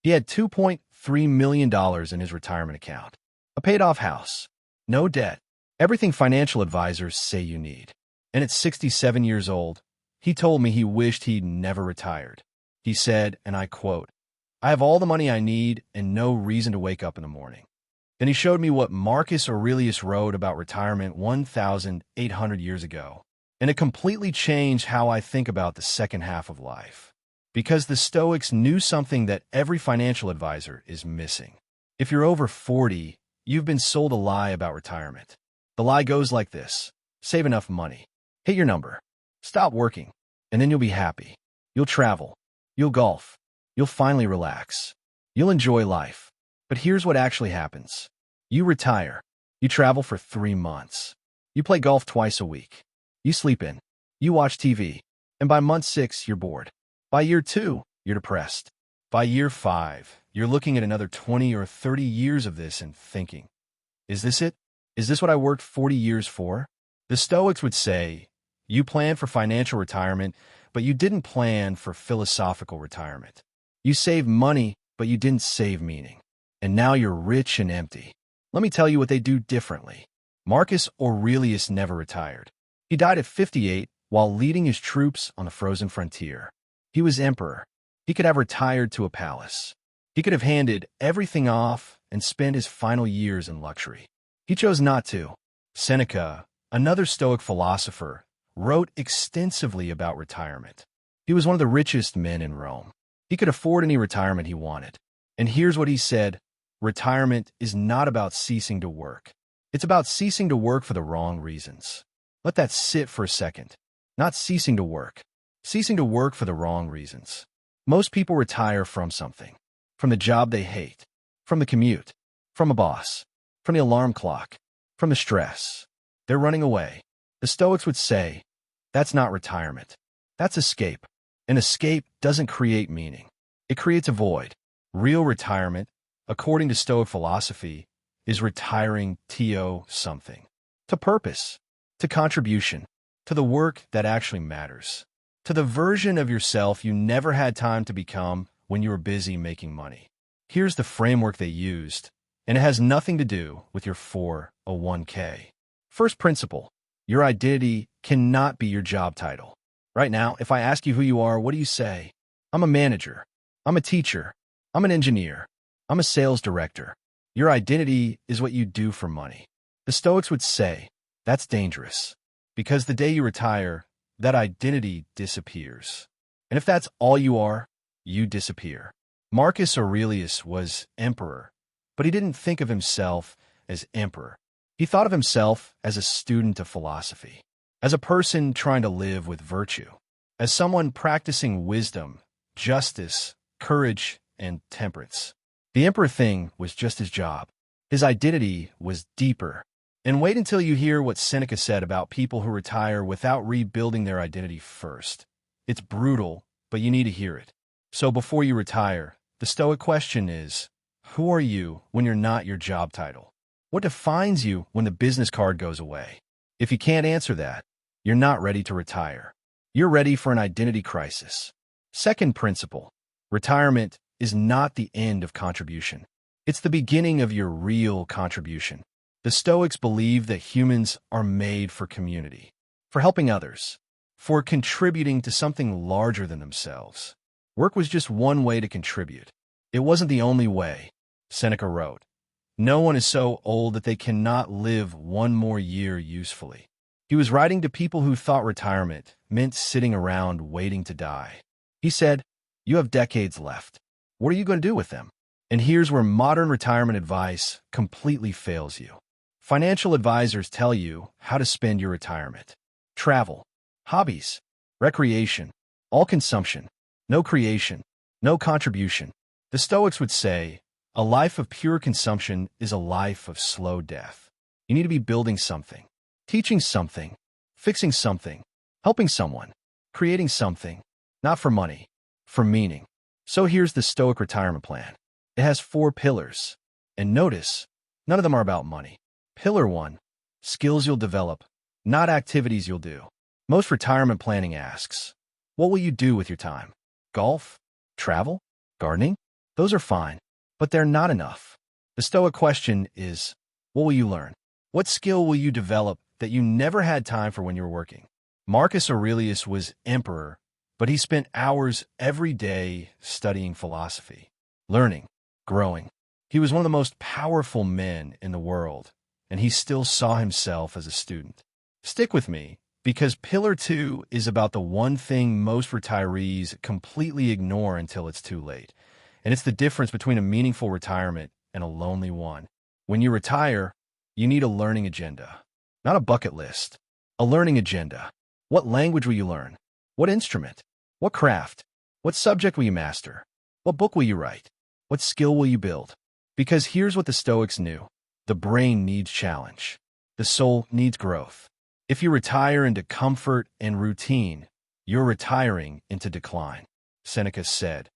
He had $2.3 million in his retirement account, a paid-off house, no debt, everything financial advisors say you need. And at 67 years old, he told me he wished he'd never retired. He said, and I quote, "I have all the money I need and no reason to wake up in the morning." Then he showed me what Marcus Aurelius wrote about retirement 1,800 years ago, and it completely changed how I think about the second half of life. Because the Stoics knew something that every financial advisor is missing. If you're over 40, you've been sold a lie about retirement. The lie goes like this: save enough money, hit your number, stop working, and then you'll be happy. You'll travel, you'll golf, you'll finally relax, you'll enjoy life. But here's what actually happens. You retire, you travel for 3 months, you play golf twice a week, you sleep in, you watch TV, and by month 6, you're bored. By year 2, you're depressed. By year 5, you're looking at another 20 or 30 years of this and thinking, is this it? Is this what I worked 40 years for? The Stoics would say, you planned for financial retirement, but you didn't plan for philosophical retirement. You saved money, but you didn't save meaning. And now you're rich and empty. Let me tell you what they do differently. Marcus Aurelius never retired. He died at 58 while leading his troops on the frozen frontier. He was emperor. He could have retired to a palace. He could have handed everything off and spent his final years in luxury. He chose not to. Seneca, another Stoic philosopher, wrote extensively about retirement. He was one of the richest men in Rome. He could afford any retirement he wanted. And here's what he said: retirement is not about ceasing to work. It's about ceasing to work for the wrong reasons. Let that sit for a second. Not ceasing to work. Ceasing to work for the wrong reasons. Most people retire from something. From the job they hate. From the commute. From a boss. From the alarm clock. From the stress. They're running away. The Stoics would say, that's not retirement. That's escape. An escape doesn't create meaning. It creates a void. Real retirement, according to Stoic philosophy, is retiring to something. To purpose. To contribution. To the work that actually matters. To the version of yourself you never had time to become when you were busy making money. Here's the framework they used, and it has nothing to do with your 401k. First principle: your identity cannot be your job title. Right now, if I ask you who you are, what do you say? I'm a manager. I'm a teacher. I'm an engineer. I'm a sales director. Your identity is what you do for money. The Stoics would say, that's dangerous, because the day you retire, that identity disappears. And if that's all you are, you disappear. Marcus Aurelius was emperor, but he didn't think of himself as emperor. He thought of himself as a student of philosophy, as a person trying to live with virtue, as someone practicing wisdom, justice, courage, and temperance. The emperor thing was just his job. His identity was deeper. And wait until you hear what Seneca said about people who retire without rebuilding their identity first. It's brutal, but you need to hear it. So before you retire, the Stoic question is, who are you when you're not your job title? What defines you when the business card goes away? If you can't answer that, you're not ready to retire. You're ready for an identity crisis. Second principle: retirement is not the end of contribution. It's the beginning of your real contribution. The Stoics believe that humans are made for community, for helping others, for contributing to something larger than themselves. Work was just one way to contribute. It wasn't the only way. Seneca wrote, "No one is so old that they cannot live one more year usefully." He was writing to people who thought retirement meant sitting around waiting to die. He said, you have decades left. What are you going to do with them? And here's where modern retirement advice completely fails you. Financial advisors tell you how to spend your retirement. Travel, hobbies, recreation, all consumption, no creation, no contribution. The Stoics would say, a life of pure consumption is a life of slow death. You need to be building something, teaching something, fixing something, helping someone, creating something, not for money, for meaning. So here's the Stoic retirement plan. It has 4 pillars. And notice, none of them are about money. Pillar 1, skills you'll develop, not activities you'll do. Most retirement planning asks, what will you do with your time? Golf? Travel? Gardening? Those are fine, but they're not enough. The Stoic question is, what will you learn? What skill will you develop that you never had time for when you were working? Marcus Aurelius was emperor, but he spent hours every day studying philosophy, learning, growing. He was one of the most powerful men in the world, and he still saw himself as a student. Stick with me, because Pillar 2 is about the one thing most retirees completely ignore until it's too late, and it's the difference between a meaningful retirement and a lonely one. When you retire, you need a learning agenda, not a bucket list. A learning agenda. What language will you learn? What instrument? What craft? What subject will you master? What book will you write? What skill will you build? Because here's what the Stoics knew. The brain needs challenge. The soul needs growth. If you retire into comfort and routine, you're retiring into decline. Seneca said,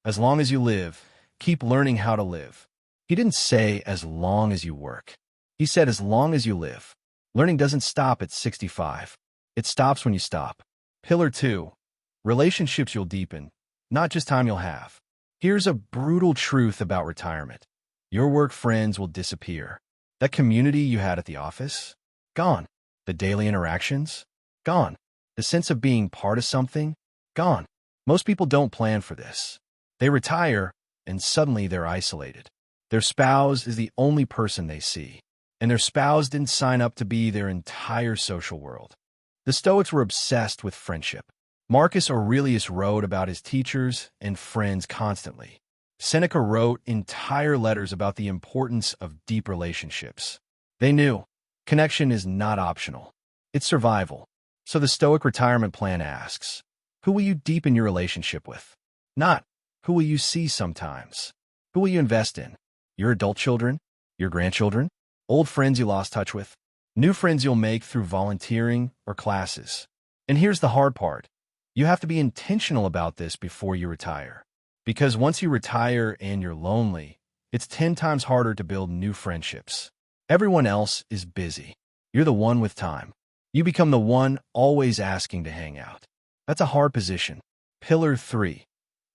as long as you live, keep learning how to live. He didn't say as long as you work. He said as long as you live. Learning doesn't stop at 65. It stops when you stop. Pillar 2. Relationships you'll deepen, not just time you'll have. Here's a brutal truth about retirement. Your work friends will disappear. That community you had at the office? Gone. The daily interactions? Gone. The sense of being part of something? Gone. Most people don't plan for this. They retire, and suddenly they're isolated. Their spouse is the only person they see, and their spouse didn't sign up to be their entire social world. The Stoics were obsessed with friendship. Marcus Aurelius wrote about his teachers and friends constantly. Seneca wrote entire letters about the importance of deep relationships. They knew connection is not optional. It's survival. So the Stoic retirement plan asks, who will you deepen your relationship with? Not, who will you see sometimes? Who will you invest in? Your adult children? Your grandchildren? Old friends you lost touch with? New friends you'll make through volunteering or classes? And here's the hard part. You have to be intentional about this before you retire. Because once you retire and you're lonely, it's 10 times harder to build new friendships. Everyone else is busy. You're the one with time. You become the one always asking to hang out. That's a hard position. Pillar 3.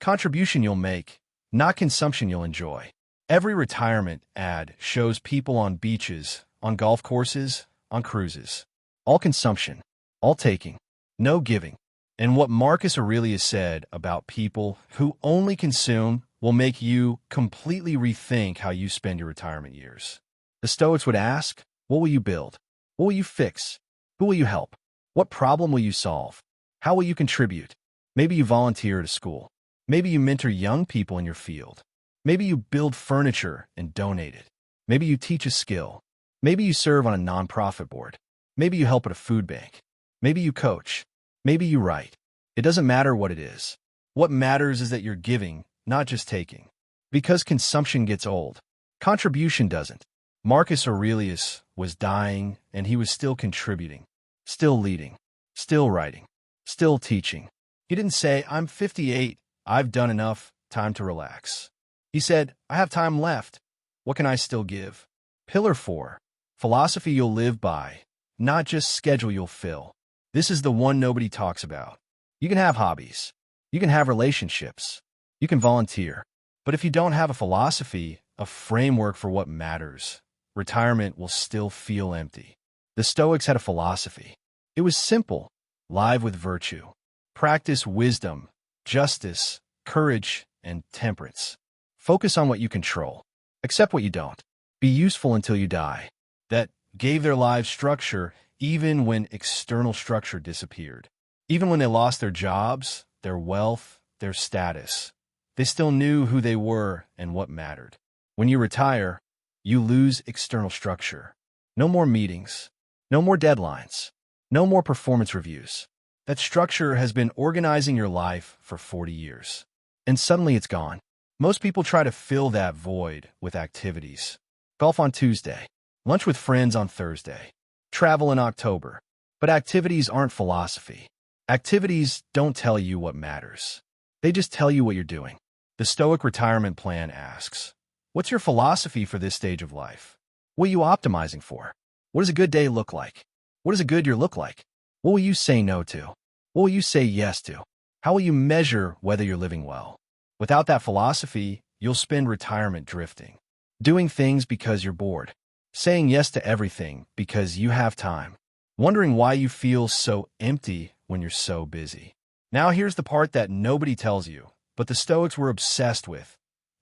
Contribution you'll make, not consumption you'll enjoy. Every retirement ad shows people on beaches, on golf courses, on cruises. All consumption, all taking, no giving. And what Marcus Aurelius said about people who only consume will make you completely rethink how you spend your retirement years. The Stoics would ask, what will you build? What will you fix? Who will you help? What problem will you solve? How will you contribute? Maybe you volunteer at a school. Maybe you mentor young people in your field. Maybe you build furniture and donate it. Maybe you teach a skill. Maybe you serve on a nonprofit board. Maybe you help at a food bank. Maybe you coach. Maybe you write. It doesn't matter what it is. What matters is that you're giving, not just taking. Because consumption gets old. Contribution doesn't. Marcus Aurelius was dying, and he was still contributing, still leading, still writing, still teaching. He didn't say, I'm 58, I've done enough, time to relax. He said, I have time left. What can I still give? Pillar 4. Philosophy you'll live by, not just schedule you'll fill. This is the one nobody talks about. You can have hobbies. You can have relationships. You can volunteer. But if you don't have a philosophy, a framework for what matters, retirement will still feel empty. The Stoics had a philosophy. It was simple, live with virtue. Practice wisdom, justice, courage, and temperance. Focus on what you control. Accept what you don't. Be useful until you die. That gave their lives structure even when external structure disappeared. Even when they lost their jobs, their wealth, their status, they still knew who they were and what mattered. When you retire, you lose external structure. No more meetings. No more deadlines. No more performance reviews. That structure has been organizing your life for 40 years. And suddenly it's gone. Most people try to fill that void with activities. Golf on Tuesday. Lunch with friends on Thursday. Travel in October. But activities aren't philosophy. Activities don't tell you what matters. They just tell you what you're doing. The Stoic retirement plan asks, what's your philosophy for this stage of life? What are you optimizing for? What does a good day look like? What does a good year look like? What will you say no to? What will you say yes to? How will you measure whether you're living well? Without that philosophy, you'll spend retirement drifting, doing things because you're bored, saying yes to everything because you have time, wondering why you feel so empty when you're so busy. Now here's the part that nobody tells you, but the Stoics were obsessed with.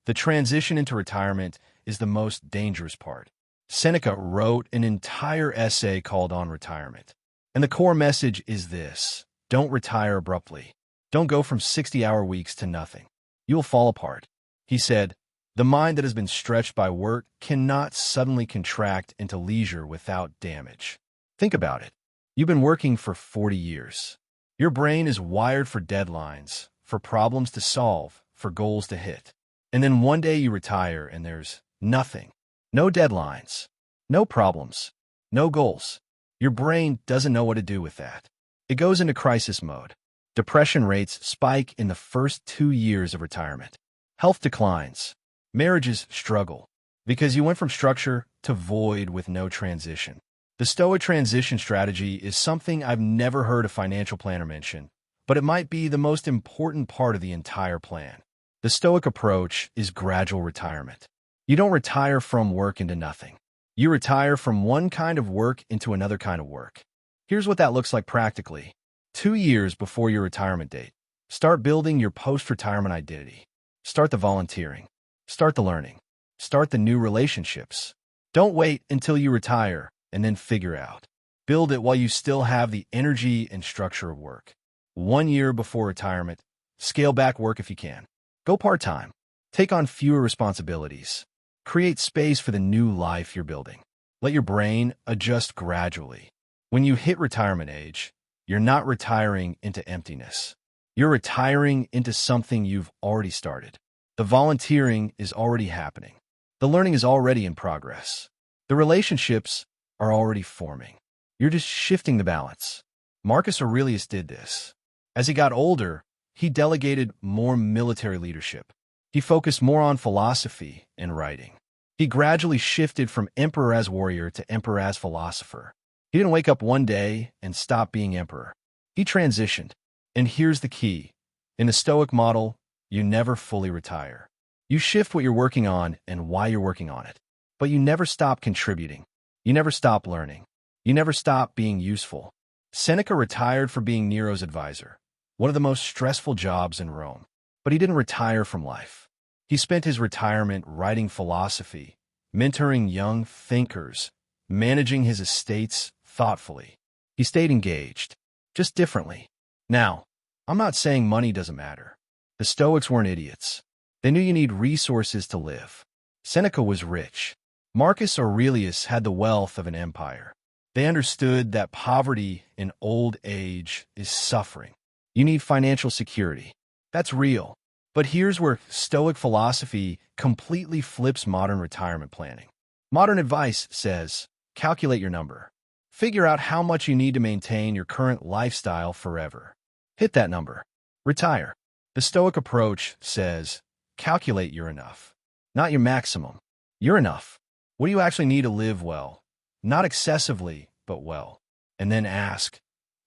The transition into retirement is the most dangerous part. Seneca wrote an entire essay called On Retirement. And the core message is this: don't retire abruptly. Don't go from 60-hour weeks to nothing. You'll fall apart. He said, the mind that has been stretched by work cannot suddenly contract into leisure without damage. Think about it. You've been working for 40 years. Your brain is wired for deadlines, for problems to solve, for goals to hit. And then one day you retire and there's nothing. No deadlines, no problems, no goals. Your brain doesn't know what to do with that. It goes into crisis mode. Depression rates spike in the first 2 years of retirement. Health declines. Marriages struggle because you went from structure to void with no transition. The Stoic transition strategy is something I've never heard a financial planner mention, but it might be the most important part of the entire plan. The Stoic approach is gradual retirement. You don't retire from work into nothing. You retire from one kind of work into another kind of work. Here's what that looks like practically. 2 years before your retirement date, start building your post-retirement identity. Start the volunteering. Start the learning. Start the new relationships. Don't wait until you retire and then figure out. Build it while you still have the energy and structure of work. 1 year before retirement, scale back work if you can. Go part-time. Take on fewer responsibilities. Create space for the new life you're building. Let your brain adjust gradually. When you hit retirement age, you're not retiring into emptiness. You're retiring into something you've already started. The volunteering is already happening. The learning is already in progress. The relationships are already forming. You're just shifting the balance. Marcus Aurelius did this. As he got older, he delegated more military leadership. He focused more on philosophy and writing. He gradually shifted from emperor as warrior to emperor as philosopher. He didn't wake up one day and stop being emperor. He transitioned. And here's the key. In the Stoic model, you never fully retire. You shift what you're working on and why you're working on it. But you never stop contributing. You never stop learning. You never stop being useful. Seneca retired for being Nero's advisor, one of the most stressful jobs in Rome. But he didn't retire from life. He spent his retirement writing philosophy, mentoring young thinkers, managing his estates thoughtfully. He stayed engaged, just differently. Now, I'm not saying money doesn't matter. The Stoics weren't idiots. They knew you need resources to live. Seneca was rich. Marcus Aurelius had the wealth of an empire. They understood that poverty in old age is suffering. You need financial security. That's real. But here's where Stoic philosophy completely flips modern retirement planning. Modern advice says, calculate your number. Figure out how much you need to maintain your current lifestyle forever. Hit that number. Retire. The Stoic approach says, calculate your enough. Not your maximum. You're enough. What do you actually need to live well? Not excessively, but well. And then ask,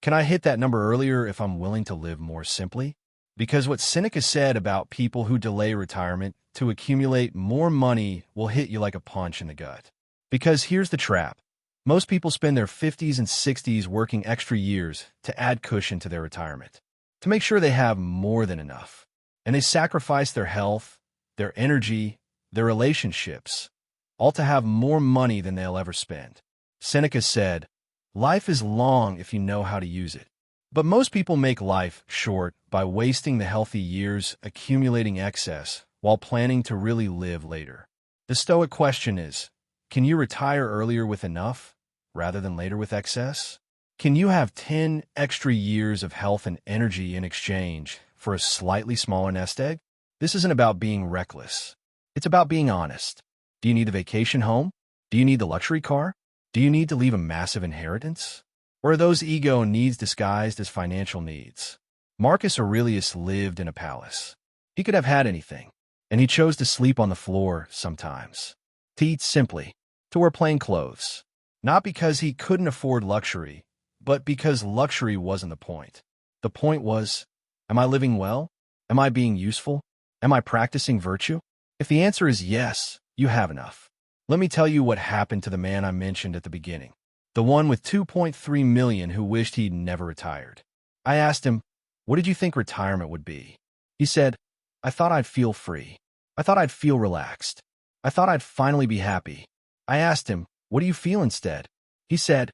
can I hit that number earlier if I'm willing to live more simply? Because what Seneca said about people who delay retirement to accumulate more money will hit you like a punch in the gut. Because here's the trap. Most people spend their 50s and 60s working extra years to add cushion to their retirement, to make sure they have more than enough. And they sacrifice their health, their energy, their relationships, all to have more money than they'll ever spend. Seneca said, life is long if you know how to use it. But most people make life short by wasting the healthy years accumulating excess while planning to really live later. The Stoic question is, can you retire earlier with enough rather than later with excess? Can you have 10 extra years of health and energy in exchange for a slightly smaller nest egg? This isn't about being reckless. It's about being honest. Do you need a vacation home? Do you need the luxury car? Do you need to leave a massive inheritance? Or are those ego needs disguised as financial needs? Marcus Aurelius lived in a palace. He could have had anything, and he chose to sleep on the floor sometimes, to eat simply, to wear plain clothes, not because he couldn't afford luxury, but because luxury wasn't the point. The point was, am I living well? Am I being useful? Am I practicing virtue? If the answer is yes, you have enough. Let me tell you what happened to the man I mentioned at the beginning, the one with 2.3 million who wished he'd never retired. I asked him, "What did you think retirement would be?" He said, "I thought I'd feel free. I thought I'd feel relaxed. I thought I'd finally be happy." I asked him, "What do you feel instead?" He said,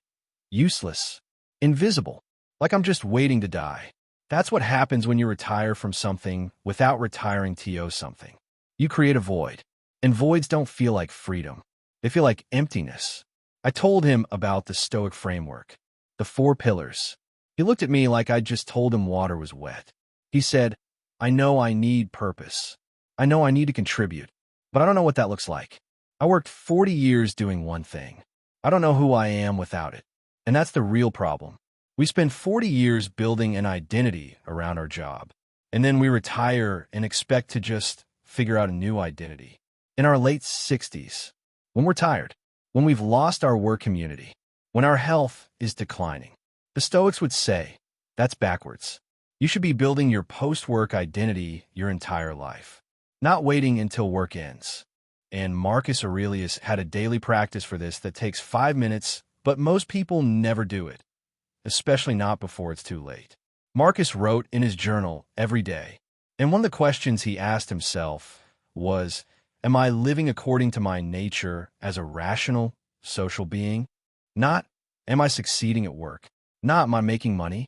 "Useless. Invisible. Like I'm just waiting to die." That's what happens when you retire from something without retiring to something. You create a void. And voids don't feel like freedom. They feel like emptiness. I told him about the Stoic framework, the 4 pillars. He looked at me like I'd just told him water was wet. He said, "I know I need purpose. I know I need to contribute, but I don't know what that looks like. I worked 40 years doing one thing. I don't know who I am without it." And that's the real problem. We spend 40 years building an identity around our job, and then we retire and expect to just figure out a new identity. In our late 60s, when we're tired, when we've lost our work community, when our health is declining, the Stoics would say, that's backwards. You should be building your post-work identity your entire life, not waiting until work ends. And Marcus Aurelius had a daily practice for this that takes 5 minutes, but most people never do it, especially not before it's too late. Marcus wrote in his journal every day, and one of the questions he asked himself was, am I living according to my nature as a rational, social being? Not, am I succeeding at work? Not, am I making money?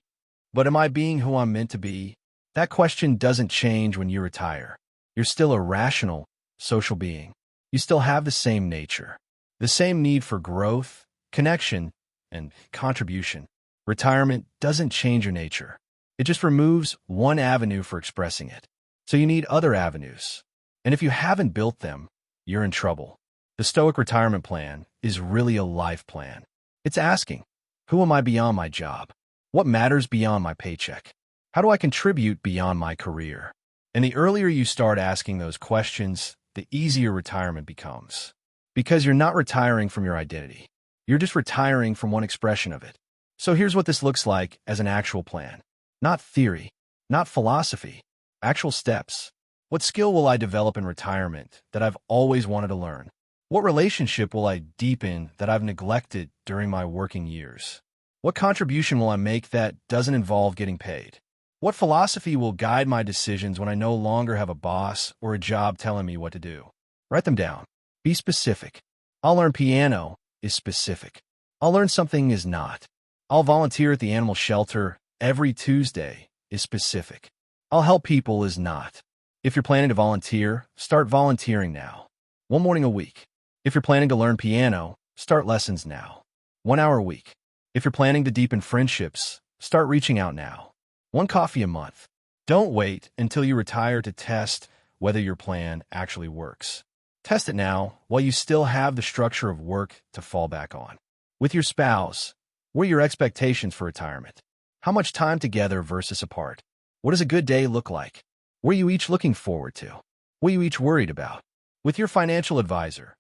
But am I being who I'm meant to be? That question doesn't change when you retire. You're still a rational, social being. You still have the same nature, the same need for growth, connection, and contribution. Retirement doesn't change your nature. It just removes one avenue for expressing it. So you need other avenues. And if you haven't built them, you're in trouble. The Stoic retirement plan is really a life plan. It's asking, who am I beyond my job? What matters beyond my paycheck? How do I contribute beyond my career? And the earlier you start asking those questions, the easier retirement becomes. Because you're not retiring from your identity. You're just retiring from one expression of it. So here's what this looks like as an actual plan. Not theory, not philosophy, actual steps. What skill will I develop in retirement that I've always wanted to learn? What relationship will I deepen that I've neglected during my working years? What contribution will I make that doesn't involve getting paid? What philosophy will guide my decisions when I no longer have a boss or a job telling me what to do? Write them down. Be specific. I'll learn piano is specific. I'll learn something is not. I'll volunteer at the animal shelter every Tuesday is specific. I'll help people is not. If you're planning to volunteer, start volunteering now. 1 morning a week. If you're planning to learn piano, start lessons now. 1 hour a week. If you're planning to deepen friendships, start reaching out now. 1 coffee a month. Don't wait until you retire to test whether your plan actually works. Test it now while you still have the structure of work to fall back on. With your spouse, what are your expectations for retirement? How much time together versus apart? What does a good day look like? What are you each looking forward to? What are you each worried about? With your financial advisor,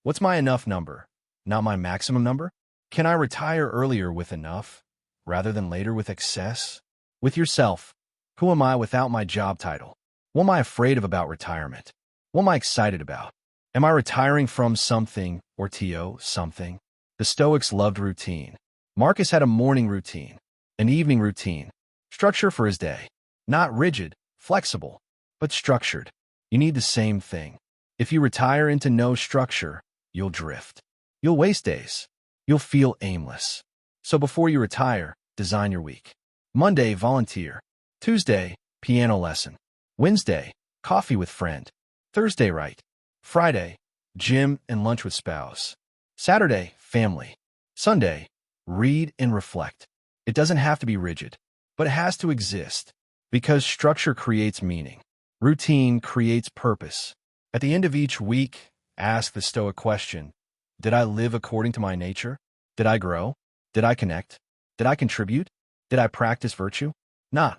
what's my enough number, not my maximum number? Can I retire earlier with enough, rather than later with excess? With yourself, who am I without my job title? What am I afraid of about retirement? What am I excited about? Am I retiring from something or to something? The Stoics loved routine. Marcus had a morning routine, an evening routine, structure for his day. Not rigid, flexible, but structured. You need the same thing. If you retire into no structure, you'll drift. You'll waste days. You'll feel aimless. So before you retire, design your week. Monday, volunteer. Tuesday, piano lesson. Wednesday, coffee with friend. Thursday, write. Friday, gym and lunch with spouse. Saturday, family. Sunday, read and reflect. It doesn't have to be rigid, but it has to exist. Because structure creates meaning. Routine creates purpose. At the end of each week, ask the Stoic question, did I live according to my nature? Did I grow? Did I connect? Did I contribute? Did I practice virtue? Not.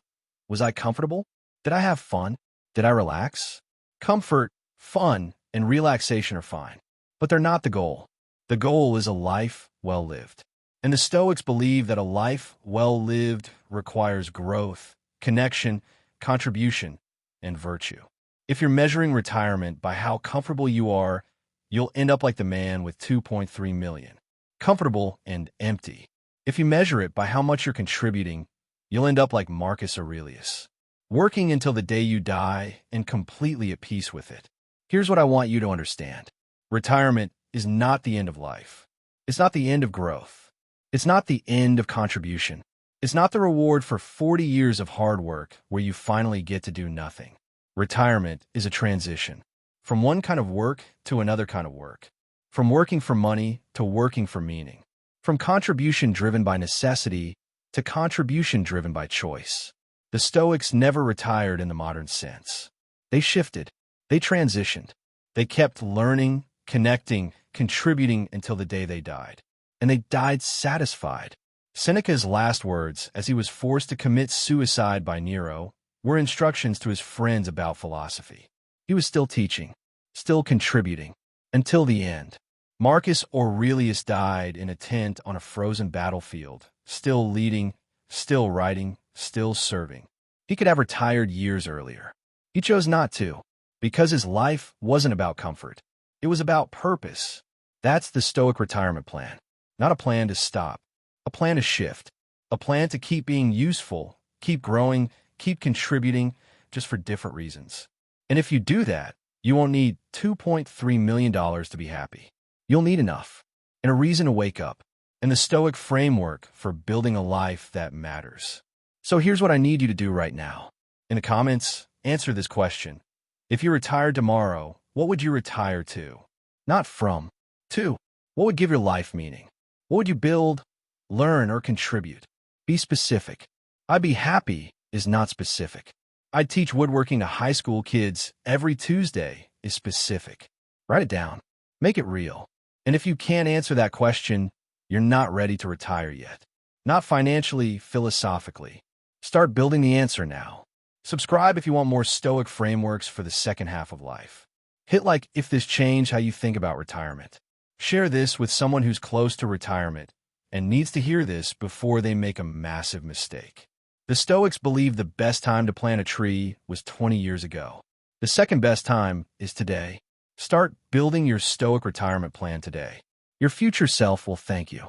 Was I comfortable? Did I have fun? Did I relax? Comfort, fun, and relaxation are fine, but they're not the goal. The goal is a life well lived. And the Stoics believe that a life well lived requires growth, connection, contribution, and virtue. If you're measuring retirement by how comfortable you are, you'll end up like the man with 2.3 million. Comfortable and empty. If you measure it by how much you're contributing, you'll end up like Marcus Aurelius. Working until the day you die and completely at peace with it. Here's what I want you to understand. Retirement is not the end of life. It's not the end of growth. It's not the end of contribution. It's not the reward for 40 years of hard work where you finally get to do nothing. Retirement is a transition from one kind of work to another kind of work, from working for money to working for meaning, from contribution driven by necessity to contribution driven by choice. The Stoics never retired in the modern sense. They shifted. They transitioned. They kept learning, connecting, contributing until the day they died. And they died satisfied. Seneca's last words, as he was forced to commit suicide by Nero, were instructions to his friends about philosophy. He was still teaching, still contributing, until the end. Marcus Aurelius died in a tent on a frozen battlefield, still leading, still writing, still serving. He could have retired years earlier. He chose not to, because his life wasn't about comfort. It was about purpose. That's the Stoic retirement plan. Not a plan to stop, a plan to shift, a plan to keep being useful, keep growing, keep contributing, just for different reasons. And if you do that, you won't need $2.3 million to be happy. You'll need enough, and a reason to wake up, and the Stoic framework for building a life that matters. So here's what I need you to do right now. In the comments, answer this question. If you retired tomorrow, what would you retire to? Not from. To. What would give your life meaning? What would you build, learn, or contribute? Be specific. I'd be happy is not specific. I'd teach woodworking to high school kids every Tuesday is specific. Write it down. Make it real. And if you can't answer that question, you're not ready to retire yet. Not financially, philosophically. Start building the answer now. Subscribe if you want more Stoic frameworks for the second half of life. Hit like if this changed how you think about retirement. Share this with someone who's close to retirement and needs to hear this before they make a massive mistake. The Stoics believed the best time to plant a tree was 20 years ago. The second best time is today. Start building your Stoic retirement plan today. Your future self will thank you.